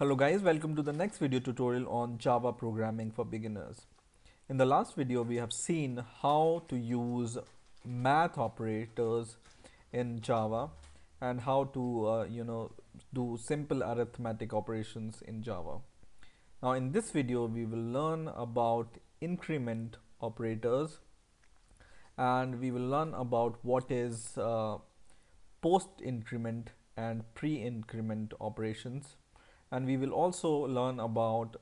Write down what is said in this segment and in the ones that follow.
Hello guys, welcome to the next video tutorial on Java programming for beginners. In the last video we have seen how to use math operators in Java and how to do simple arithmetic operations in Java. Now in this video we will learn about increment operators and we will learn about what is post increment and pre-increment operations, and we will also learn about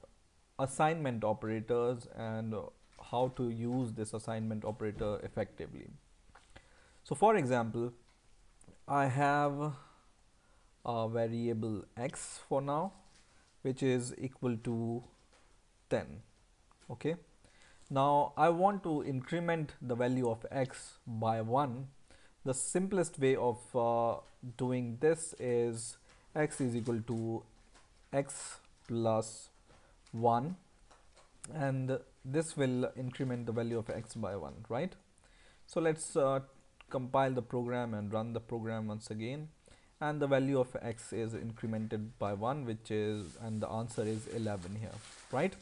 assignment operators and how to use this assignment operator effectively. So for example, I have a variable x for now which is equal to 10. Okay, now I want to increment the value of x by 1. The simplest way of doing this is x is equal to x plus 1, and this will increment the value of x by 1, right? So let's compile the program and run the program once again, and the value of x is incremented by 1, which is, and the answer is 11 here, right?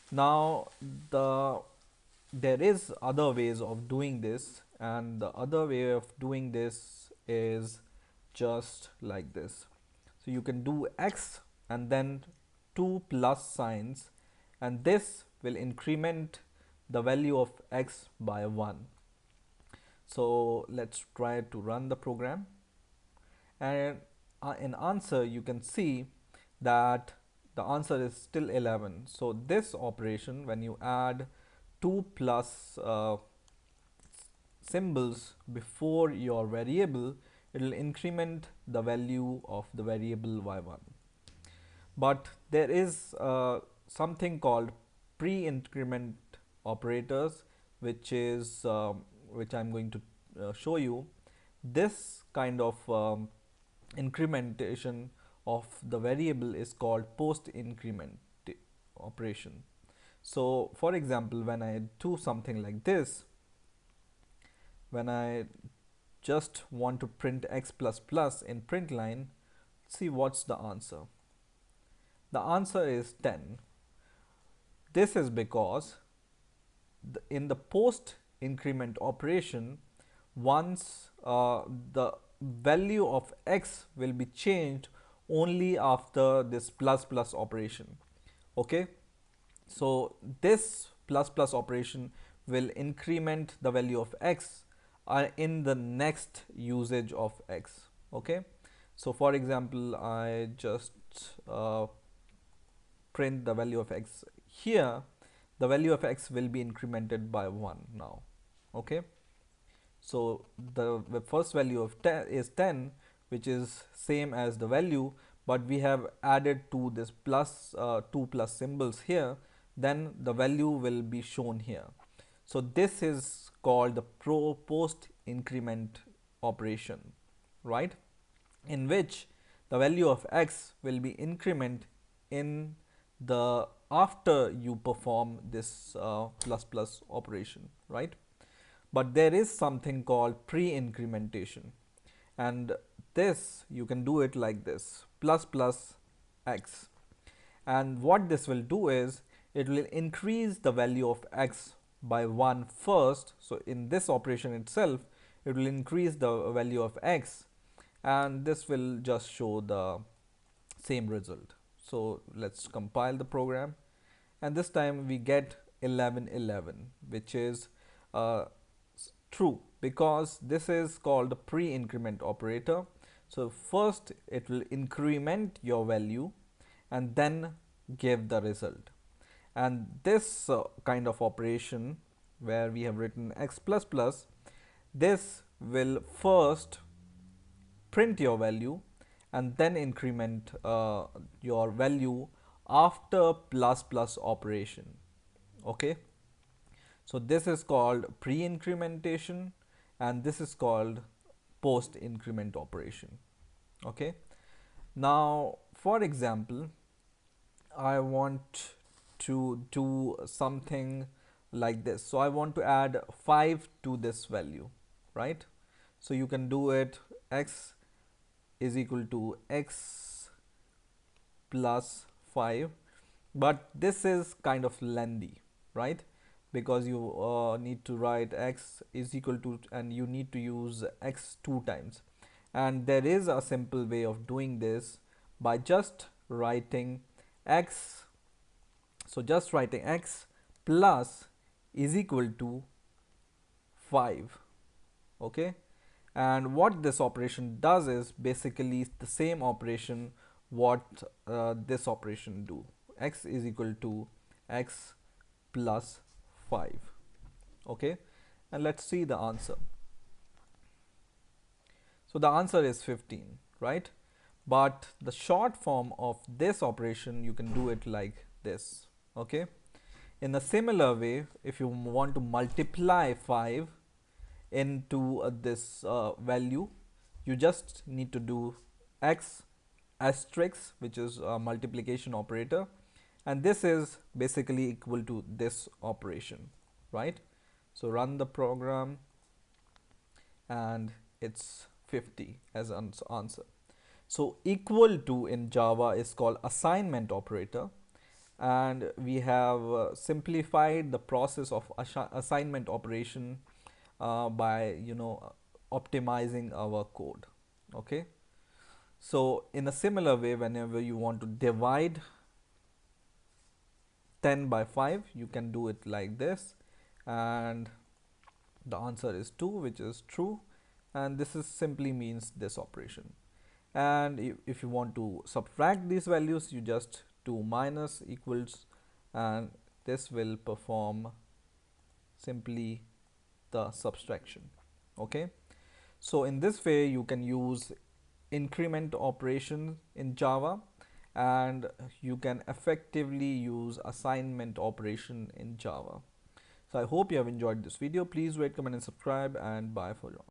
Now there is other ways of doing this, and the other way of doing this is just like this. So you can do x and then two plus signs, and this will increment the value of x by 1. So let's try to run the program, and in answer you can see that the answer is still 11. So this operation, when you add 2 plus symbols before your variable, it will increment the value of the variable y1. But there is something called pre-increment operators, which is which I'm going to show you. This kind of incrementation of the variable is called post-increment operation. So for example, when I do something like this, when I just want to print x plus plus in print line, see what's the answer. The answer is 10. This is because in the post increment operation, once the value of x will be changed only after this plus plus operation. Okay, so this plus plus operation will increment the value of x in the next usage of x. Okay, so for example, I just print the value of x here. The value of x will be incremented by 1 now. Okay, so the first value of 10 is 10, which is same as the value, but we have added to this plus 2 plus symbols here, then the value will be shown here. So this is called the post increment operation, right, in which the value of x will be increment in the after you perform this plus plus operation, right? But there is something called pre-incrementation, and this you can do it like this: plus plus x. And what this will do is it will increase the value of x by 1 first. So in this operation itself, it will increase the value of x, and this will just show the same result. So let's compile the program, and this time we get 11, which is true because this is called the pre-increment operator. So first it will increment your value and then give the result. And this kind of operation where we have written x plus plus, this will first print your value and then increment your value after plus plus operation. Okay, so this is called pre-incrementation and this is called post increment operation. Okay, now for example, I want to do something like this. So I want to add 5 to this value, right? So you can do it: x is equal to x plus 5, but this is kind of lengthy, right? Because you need to write x is equal to, and you need to use x two times, and there is a simple way of doing this by just writing x. So just writing x plus is equal to 5. Okay, and what this operation does is basically the same operation what this operation do. X is equal to x plus 5. Okay, and let's see the answer. So the answer is 15, right? But the short form of this operation, you can do it like this. Okay, in a similar way, if you want to multiply 5 into this value, you just need to do x asterisk, which is a multiplication operator, and this is basically equal to this operation, right? So run the program, and it's 50 as an answer. So equal to in Java is called assignment operator, and we have simplified the process of assignment operation by optimizing our code. Okay, so in a similar way, whenever you want to divide 10 by 5, you can do it like this, and the answer is 2, which is true, and this is simply means this operation. And if you want to subtract these values, you just do minus equals, and this will perform simply the subtraction. Okay, so in this way you can use increment operation in Java, and you can effectively use assignment operation in Java. So I hope you have enjoyed this video. Please rate, comment and subscribe, and bye for now.